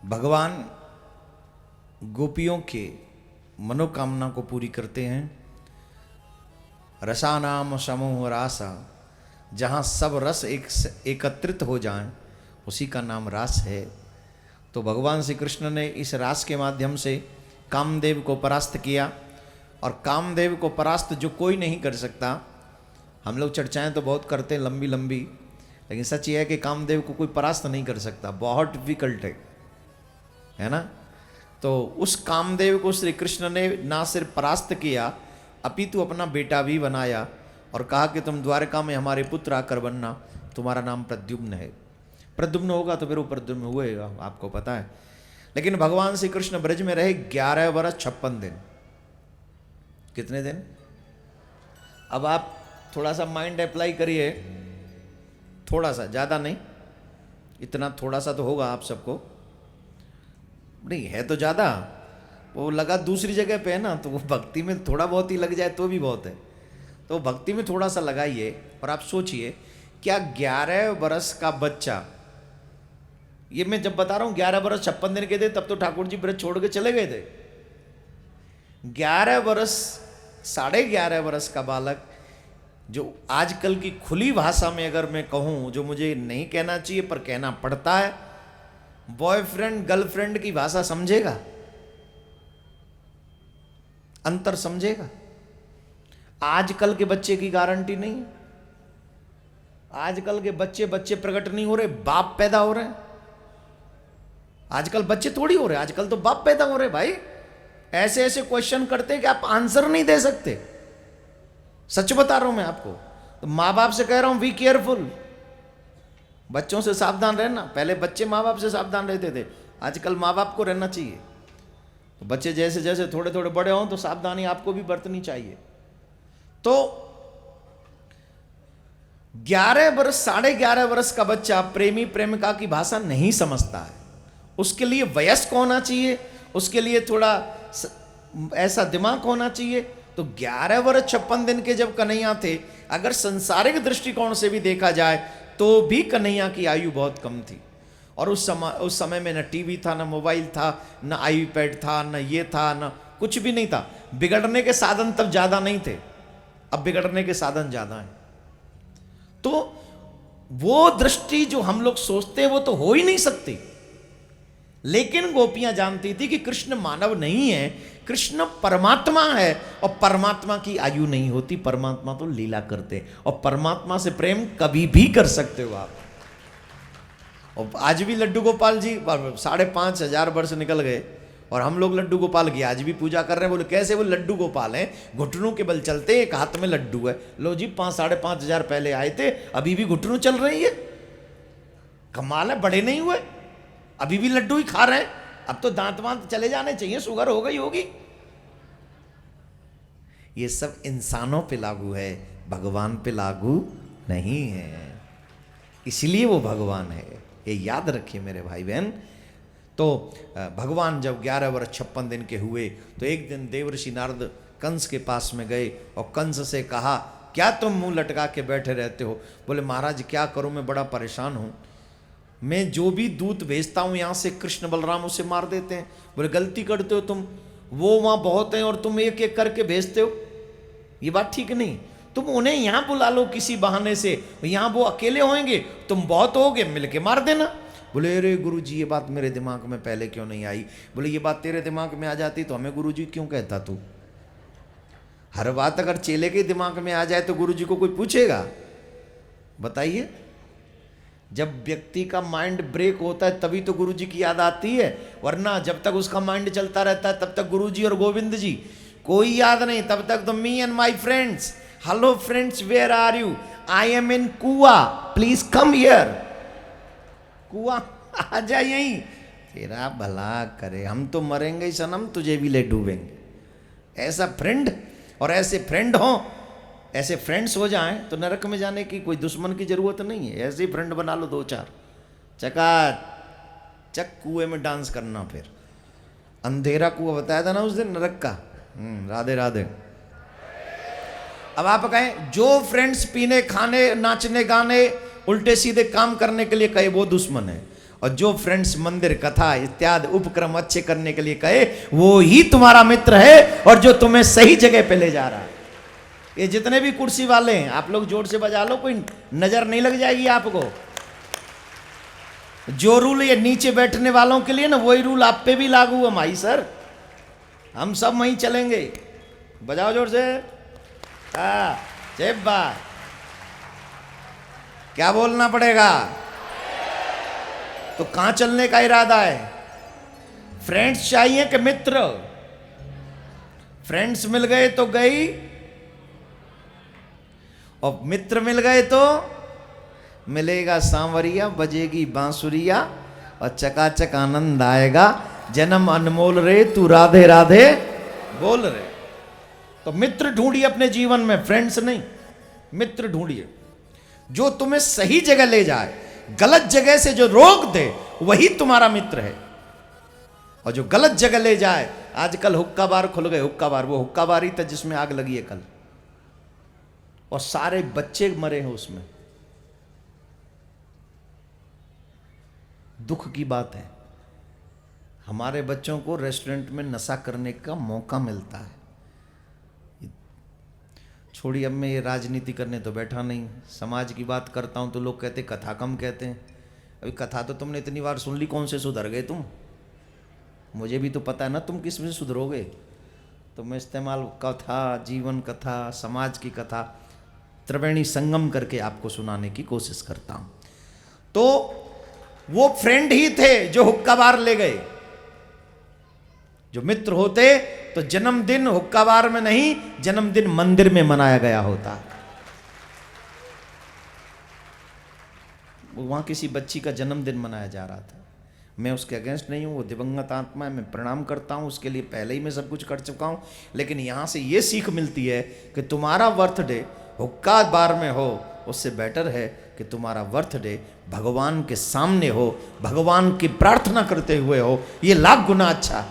भगवान गोपियों के मनोकामना को पूरी करते हैं। रसानाम समूह रासा, जहाँ सब रस एकत्रित हो जाएं उसी का नाम रास है। तो भगवान श्री कृष्ण ने इस रास के माध्यम से कामदेव को परास्त किया, और कामदेव को परास्त जो कोई नहीं कर सकता। हम लोग चर्चाएं तो बहुत करते हैं लंबी लंबी, लेकिन सच ये है कि कामदेव को कोई परास्त नहीं कर सकता, बहुत डिफिकल्ट है ना। तो उस कामदेव को श्री कृष्ण ने ना सिर्फ परास्त किया, अपितु अपना बेटा भी बनाया और कहा कि तुम द्वारका में हमारे पुत्र आकर बनना, तुम्हारा नाम प्रद्युम्न है। प्रद्युम्न होगा तो फिर वो प्रद्युम्न हुएगा, आपको पता है। लेकिन भगवान श्री कृष्ण ब्रज में रहे 11 वर्ष 56 दिन। कितने दिन? अब आप थोड़ा सा माइंड अप्लाई करिए, थोड़ा सा, ज़्यादा नहीं, इतना थोड़ा सा तो होगा आप सबको, नहीं है तो ज़्यादा, वो लगा दूसरी जगह पे है ना, तो वो भक्ति में थोड़ा बहुत ही लग जाए तो भी बहुत है। तो भक्ति में थोड़ा सा लगाइए और आप सोचिए, क्या 11 वर्ष का बच्चा, ये मैं जब बता रहा हूँ 11 वर्ष 56 दिन के थे, तब तो ठाकुर जी ब्रज छोड़ के चले गए थे। 11 वर्ष 11.5 वर्ष का बालक, जो आजकल की खुली भाषा में अगर मैं कहूँ, जो मुझे नहीं कहना चाहिए पर कहना पड़ता है, बॉयफ्रेंड गर्लफ्रेंड की भाषा समझेगा, अंतर समझेगा। आजकल के बच्चे की गारंटी नहीं है। आजकल के बच्चे प्रकट नहीं हो रहे, बाप पैदा हो रहे हैं। आजकल बच्चे थोड़ी हो रहे, आजकल तो बाप पैदा हो रहे भाई। ऐसे ऐसे क्वेश्चन करते हैं कि आप आंसर नहीं दे सकते। सच बता रहा हूं मैं आपको। तो माँ बाप से कह रहा हूं, बी केयरफुल, बच्चों से सावधान रहना। पहले बच्चे माँ बाप से सावधान रहते थे, आजकल माँ बाप को रहना चाहिए। तो बच्चे जैसे जैसे थोड़े थोड़े बड़े हों तो सावधानी आपको भी बरतनी चाहिए। तो 11 वर्ष 11.5 वर्ष का बच्चा प्रेमी प्रेमिका की भाषा नहीं समझता है। उसके लिए वयस्क होना चाहिए, उसके लिए थोड़ा ऐसा दिमाग होना चाहिए। तो 11 वर्ष 56 दिन के जब कन्हैया थे, अगर संसारिक दृष्टिकोण से भी देखा जाए तो भी कन्हैया की आयु बहुत कम थी। और उस समय में न टीवी था, न मोबाइल था, न आईपैड था, न ये था, न कुछ भी नहीं था। बिगड़ने के साधन तब ज्यादा नहीं थे, अब बिगड़ने के साधन ज्यादा हैं। तो वो दृष्टि जो हम लोग सोचते हैं वो तो हो ही नहीं सकती। लेकिन गोपियां जानती थी कि कृष्ण मानव नहीं है, कृष्ण परमात्मा है, और परमात्मा की आयु नहीं होती। परमात्मा तो लीला करते, और परमात्मा से प्रेम कभी भी कर सकते हो आप। और आज भी लड्डू गोपाल जी 5,500 वर्ष निकल गए और हम लोग लड्डू गोपाल की आज भी पूजा कर रहे हैं। बोले कैसे? वो लड्डू गोपाल हैं, घुटनों के बल चलते, एक हाथ में लड्डू है। लो जी, 5,500 पहले आए थे, अभी भी घुटनों चल रही है। कमाल है, बड़े नहीं हुए, अभी भी लड्डू ही खा रहे हैं। अब तो दांत वांत चले जाने चाहिए, शुगर हो गई होगी। ये सब इंसानों पे लागू है, भगवान पे लागू नहीं है, इसलिए वो भगवान है। ये याद रखिए मेरे भाई बहन। तो भगवान जब 11 वर्ष 56 दिन के हुए तो एक दिन देवर्षि नारद कंस के पास में गए और कंस से कहा, क्या तुम मुंह लटका के बैठे रहते हो? बोले महाराज क्या करूं, मैं बड़ा परेशान हूं। मैं जो भी दूत भेजता हूं यहाँ से, कृष्ण बलराम उसे मार देते हैं। बोले गलती करते हो तुम, वो वहाँ बहुत हैं और तुम एक एक करके भेजते हो, ये बात ठीक नहीं। तुम उन्हें यहाँ बुला लो किसी बहाने से, यहाँ वो अकेले होंगे, तुम बहुत होगे, मिलके मार देना। बोले अरे गुरु जी, ये बात मेरे दिमाग में पहले क्यों नहीं आई? बोले ये बात तेरे दिमाग में आ जाती तो हमें गुरु जी क्यों कहता तू? हर बात अगर चेले के दिमाग में आ जाए तो गुरु जी को कोई पूछेगा? बताइए। जब व्यक्ति का माइंड ब्रेक होता है तभी तो गुरु जी की याद आती है, वरना जब तक उसका माइंड चलता रहता है तब तक गुरु जी और गोविंद जी कोई याद नहीं। तब तक तो me and my friends, hello friends, where are you? I am in कुआ, प्लीज कम हियर। कुआ आ जा यहीं, तेरा भला करे, हम तो मरेंगे ही सनम, तुझे भी ले डूबेंगे। ऐसा फ्रेंड, और ऐसे फ्रेंड हो, ऐसे फ्रेंड्स हो जाएं तो नरक में जाने की कोई दुश्मन की जरूरत नहीं है। ऐसे ही फ्रेंड बना लो 2-4, चका चक कुएं में डांस करना। फिर अंधेरा कुआं बताया था ना उस दिन नरक का। राधे राधे। अब आप कहें जो फ्रेंड्स पीने खाने नाचने गाने उल्टे सीधे काम करने के लिए कहे वो दुश्मन है, और जो फ्रेंड्स मंदिर कथा इत्यादि उपक्रम अच्छे करने के लिए कहे वो ही तुम्हारा मित्र है और जो तुम्हें सही जगह पे ले जा रहा है। ये जितने भी कुर्सी वाले हैं आप लोग जोर से बजा लो, कोई नजर नहीं लग जाएगी आपको। जो रूल ये नीचे बैठने वालों के लिए ना वही रूल आप पे भी लागू है माई सर, हम सब वहीं चलेंगे। बजाओ जोर से। बा क्या बोलना पड़ेगा? तो कहां चलने का इरादा है? फ्रेंड्स चाहिए कि मित्र? फ्रेंड्स मिल गए तो गई, और मित्र मिल गए तो मिलेगा सांवरिया, बजेगी बांसुरिया और चकाचक आनंद आएगा। जन्म अनमोल रे तू राधे राधे बोल रे। तो मित्र ढूंढिए अपने जीवन में, फ्रेंड्स नहीं, मित्र ढूंढिए जो तुम्हें सही जगह ले जाए, गलत जगह से जो रोक दे वही तुम्हारा मित्र है। और जो गलत जगह ले जाए, आजकल हुक्का बार खुल गए, हुक्का बार, वो हुक्का बार ही था जिसमें आग लगी है कल, और सारे बच्चे मरे हैं उसमें। दुख की बात है, हमारे बच्चों को रेस्टोरेंट में नशा करने का मौका मिलता है। छोड़िए, अब मैं ये राजनीति करने तो बैठा नहीं, समाज की बात करता हूं तो लोग कहते कथा कम कहते हैं। अभी कथा तो तुमने इतनी बार सुन ली, कौन से सुधर गए तुम? मुझे भी तो पता है ना तुम किस में सुधरोगे। तो मैं इस्तेमाल कथा, जीवन कथा, समाज की कथा त्रिवेणी संगम करके आपको सुनाने की कोशिश करता हूं। तो वो फ्रेंड ही थे जो हुक्का बार ले गए। जो मित्र होते तो जन्मदिन हुक्का बार में नहीं, जन्मदिन मंदिर में मनाया गया होता। वहां किसी बच्ची का जन्मदिन मनाया जा रहा था। मैं उसके अगेंस्ट नहीं हूं, वो दिवंगत आत्मा है, मैं प्रणाम करता हूं, उसके लिए पहले ही मैं सब कुछ कर चुका हूं। लेकिन यहां से ये सीख मिलती है कि तुम्हारा बर्थडे हुक्का बार में हो, उससे बेटर है कि तुम्हारा बर्थडे भगवान के सामने हो, भगवान की प्रार्थना करते हुए हो। ये लाख गुना अच्छा।